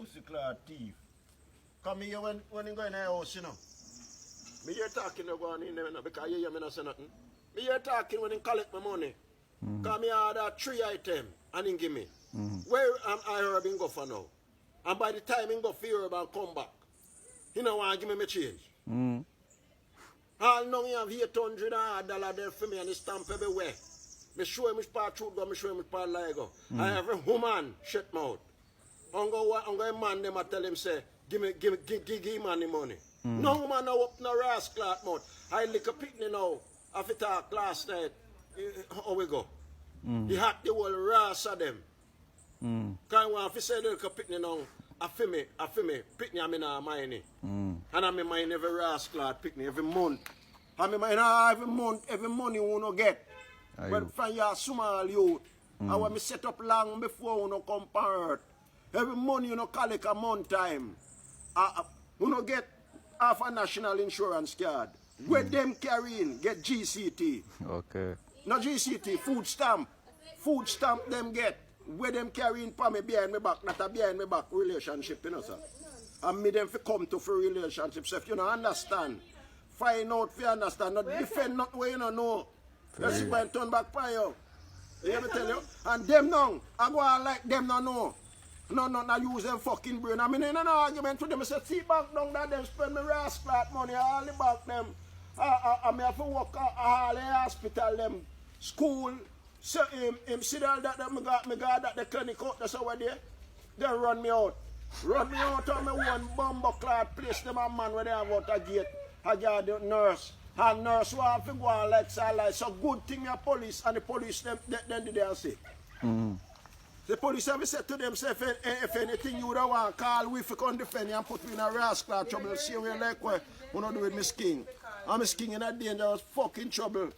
pussy clad thief. Come here when you go in the house, you know. Me hear talking about in there because you hear me not say nothing. Me hear talking when you collect my money. Because me order 3 items and he give me. Where am I herb in go for now? And by the time he go for herb and come back, he don't want to give me my change. All now you have $800 there for me and he stamp everywhere. Me show him which part truth go, me show him which part lie go. And every woman shut mouth. I'm going a man them and tell him say, give man the money. No woman now up no rascal mouth. I lick a picnic now. After talk last night, how we go? He hacked the whole ras of them. Because I want to say the little picnic now. I feel me, picnic I'm in a mine. And I'm in mine every rascal picnic every month. I'm in mine every money you want to get. But from your small youth, I want me set up long before you come to earth. Every money you collect a month time. You get half a national insurance card. Where them carrying, get GCT. Okay. No GCT, food stamp. Food stamp them get. Where them carrying for me behind me back, not a behind me back relationship, you know, sir. And me them fi come to for relationship. So if you don't understand, find out if you understand. Not defend not where you don't know. Let's see when turn back for you. You hear me tell you? And them now, I go on like them no know. No, use them fucking brain. I mean, in an argument with them, I say, see back down that them spend me rascal money, all the back them. I have to work all the hospital, them school. So him see that me got that the clinic out, that's over there. They run me out. Run me out on me one bumbo clad place, them a man where they have out a gate. I got the nurse. And nurse will have to go on like that. So good thing your police and the police them did they say. The police have said to them, say, if anything you don't want, call we for come defend you and put me in a rascal trouble. See we like what you do with Miss King. And Miss King in a dangerous fucking trouble.